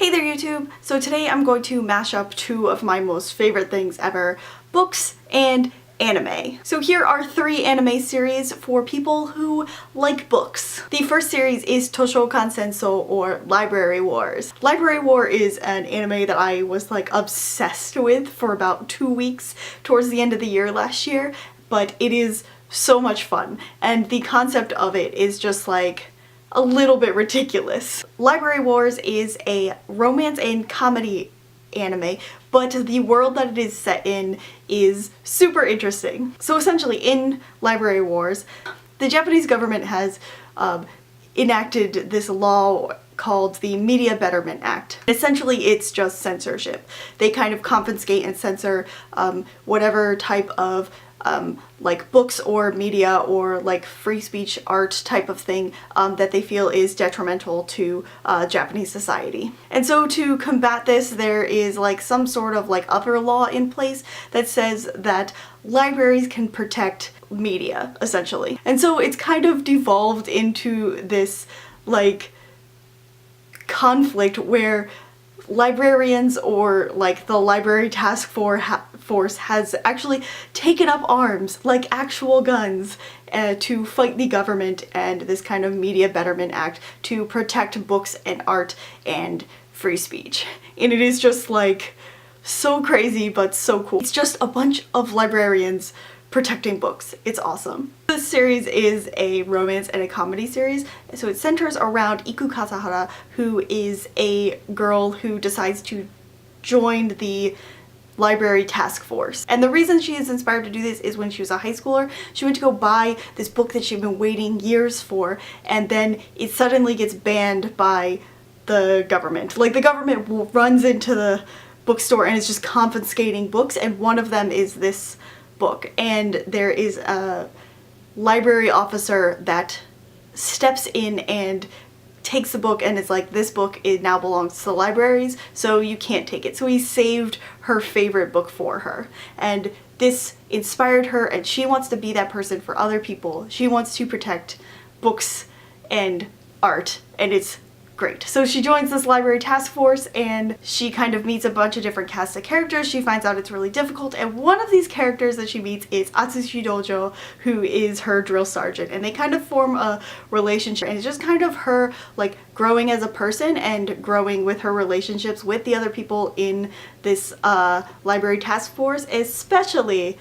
Hey there YouTube! So today I'm going to mash up two of my most favorite things ever, books and anime. So here are three anime series for people who like books. The first series is Toshokan Senso, or Library Wars. Library War is an anime that I was like obsessed with for about 2 weeks towards the end of the year last year, but it is so much fun and the concept of it is just like a little bit ridiculous. Library Wars is a romance and comedy anime, but the world that it is set in is super interesting. So essentially in Library Wars, the Japanese government has enacted this law called the Media Betterment Act. Essentially it's just censorship. They kind of confiscate and censor whatever type of like books or media or like free speech art type of thing that they feel is detrimental to Japanese society. And so to combat this, there is like some sort of like upper law in place that says that libraries can protect media, essentially. And so it's kind of devolved into this like conflict where librarians or like the library task force has actually taken up arms, like actual guns, to fight the government and this kind of Media Betterment Act to protect books and art and free speech. And it is just like so crazy but so cool. It's just a bunch of librarians protecting books. It's awesome. This series is a romance and a comedy series, so it centers around Iku Kasahara, who is a girl who decides to join the library task force. And the reason she is inspired to do this is when she was a high schooler, she went to go buy this book that she'd been waiting years for, and then it suddenly gets banned by the government. Like the government runs into the bookstore and is just confiscating books, and one of them is this book, and there is a library officer that steps in and takes the book and is like, this book it now belongs to the libraries, so you can't take it. So he saved her favorite book for her, and this inspired her, and she wants to be that person for other people. She wants to protect books and art, and it's great. So she joins this library task force and she kind of meets a bunch of different cast of characters. She finds out it's really difficult, and one of these characters that she meets is Atsushi Dojo, who is her drill sergeant, and they kind of form a relationship, and it's just kind of her like growing as a person and growing with her relationships with the other people in this library task force, especially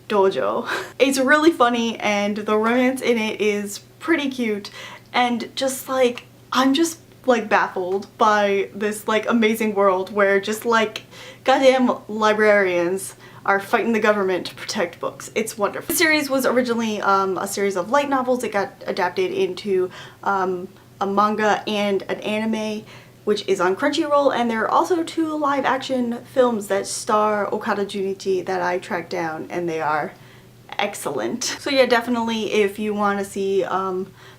Dojo. It's really funny and the romance in it is pretty cute, and just like I'm just like baffled by this like amazing world where just like goddamn librarians are fighting the government to protect books. It's wonderful. The series was originally a series of light novels. It got adapted into a manga and an anime, which is on Crunchyroll, and there are also 2 live action films that star Okada Junichi that I tracked down, and they are excellent. So yeah, definitely if you want to see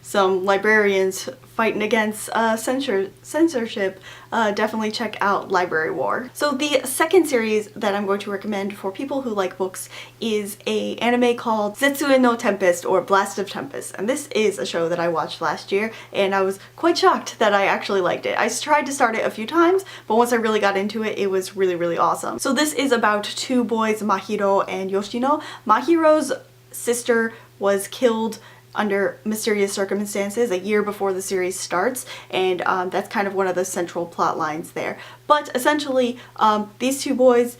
some librarians fighting against censorship, definitely check out Library War. So the second series that I'm going to recommend for people who like books is an anime called Zetsuen no Tempest, or Blast of Tempest, and this is a show that I watched last year and I was quite shocked that I actually liked it. I tried to start it a few times, but once I really got into it, it was really awesome. So this is about 2 boys, Mahiro and Yoshino. Mahiro's sister was killed under mysterious circumstances a year before the series starts, and that's kind of one of the central plot lines there. But essentially these 2 boys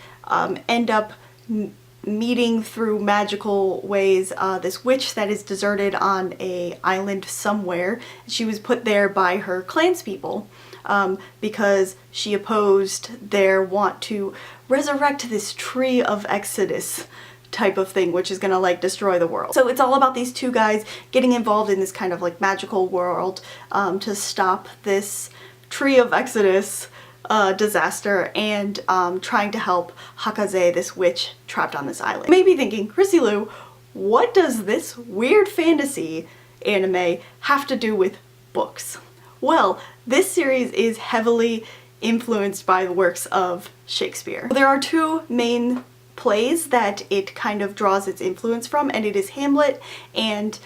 end up meeting through magical ways this witch that is deserted on an island somewhere. She was put there by her clanspeople because she opposed their want to resurrect this tree of Exodus type of thing, which is gonna like destroy the world. So it's all about these 2 guys getting involved in this kind of like magical world to stop this tree of Exodus disaster, and trying to help Hakaze, this witch trapped on this island. You may be thinking, Chrissy Lou, what does this weird fantasy anime have to do with books? Well, this series is heavily influenced by the works of Shakespeare. There are 2 main plays that it kind of draws its influence from, and it is Hamlet and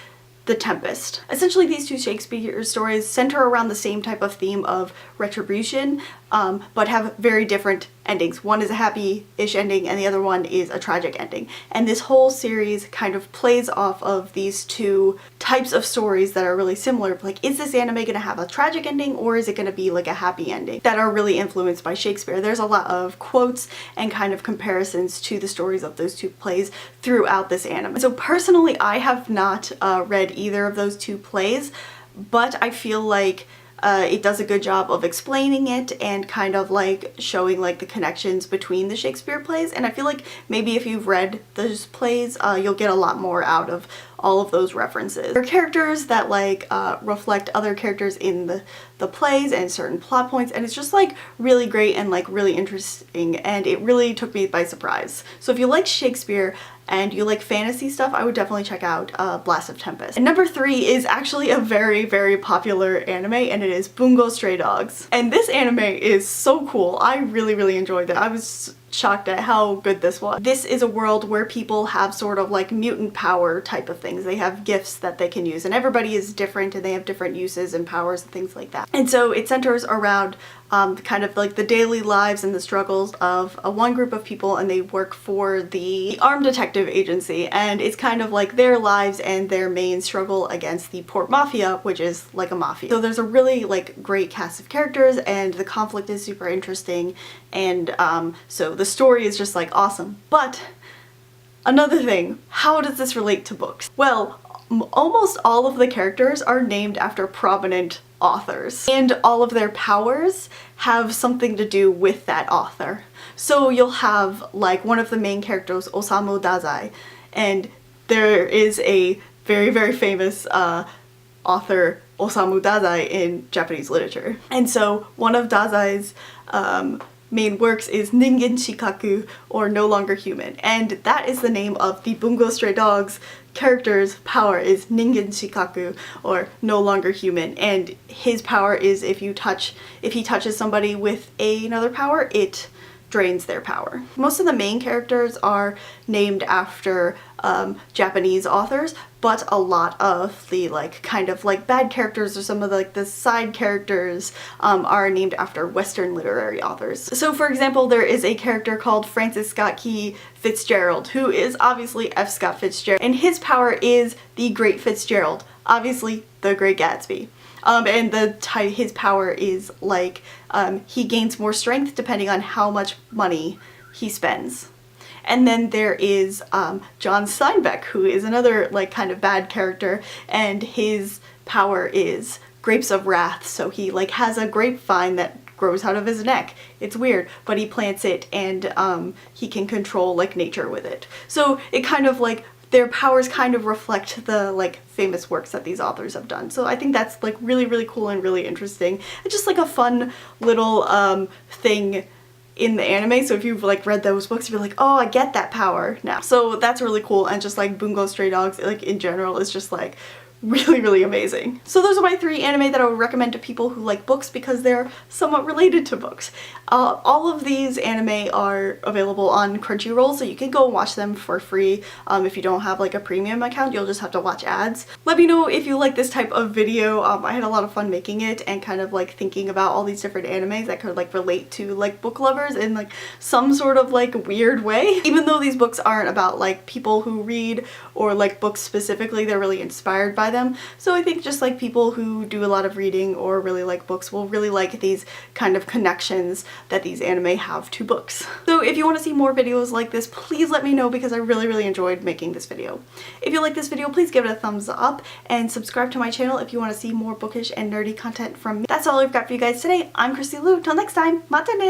The Tempest. Essentially, these two Shakespeare stories center around the same type of theme of retribution, but have very different endings. One is a happy-ish ending and the other one is a tragic ending. And this whole series kind of plays off of these two types of stories that are really similar. Like, is this anime gonna have a tragic ending or is it gonna be like a happy ending? That are really influenced by Shakespeare. There's a lot of quotes and kind of comparisons to the stories of those two plays throughout this anime. So personally, I have not read either of those two plays, but I feel like it does a good job of explaining it and kind of like showing like the connections between the Shakespeare plays, and I feel like maybe if you've read those plays you'll get a lot more out of all of those references. There are characters that like reflect other characters in the plays and certain plot points, and it's just like really great and like really interesting, and it really took me by surprise. So if you like Shakespeare and you like fantasy stuff, I would definitely check out Blast of Tempest. And number 3 is actually a very, very popular anime, and it is Bungou Stray Dogs. And this anime is so cool. I really, really enjoyed it. I was shocked at how good this was. This is a world where people have sort of like mutant power type of things. They have gifts that they can use, and everybody is different and they have different uses and powers and things like that. And so it centers around kind of like the daily lives and the struggles of one group of people, and they work for the Armed Detective Agency, and it's kind of like their lives and their main struggle against the Port Mafia, which is like a mafia. So there's a really like great cast of characters, and the conflict is super interesting, and so the story is just like awesome. But another thing, how does this relate to books? Well, almost all of the characters are named after prominent authors, and all of their powers have something to do with that author. So you'll have like one of the main characters, Osamu Dazai, and there is a very, very famous author, Osamu Dazai, in Japanese literature. And so one of Dazai's main works is Ningen Shikaku, or No Longer Human, and that is the name of the Bungou Stray Dogs character's power is Ningen Shikaku, or No Longer Human, and his power is if he touches somebody with another power, it drains their power. Most of the main characters are named after Japanese authors, but a lot of the like kind of like bad characters or some of the, like the side characters are named after Western literary authors. So for example, there is a character called Francis Scott Key Fitzgerald, who is obviously F. Scott Fitzgerald, and his power is the Great Fitzgerald, obviously the Great Gatsby. And his power is like he gains more strength depending on how much money he spends. And then there is John Steinbeck, who is another like kind of bad character, and his power is Grapes of Wrath. So he like has a grapevine that grows out of his neck. It's weird, but he plants it, and he can control like nature with it. So it kind of like their powers kind of reflect the like famous works that these authors have done. So I think that's like really, really cool and really interesting. It's just like a fun little thing in the anime. So if you've like read those books, you're like, oh, I get that power now. So that's really cool, and just like Bungou Stray Dogs like in general is just like really, really amazing. So those are my 3 anime that I would recommend to people who like books because they're somewhat related to books. All of these anime are available on Crunchyroll, so you can go watch them for free. If you don't have like a premium account, you'll just have to watch ads. Let me know if you like this type of video. I had a lot of fun making it and kind of like thinking about all these different animes that could like relate to like book lovers in like some sort of like weird way. Even though these books aren't about like people who read or like books specifically, they're really inspired by them. So I think just like people who do a lot of reading or really like books will really like these kind of connections that these anime have to books. So if you want to see more videos like this, please let me know because I really, really enjoyed making this video. If you like this video, please give it a thumbs up and subscribe to my channel if you want to see more bookish and nerdy content from me. That's all I've got for you guys today. I'm Christy Lou. Till next time, matane!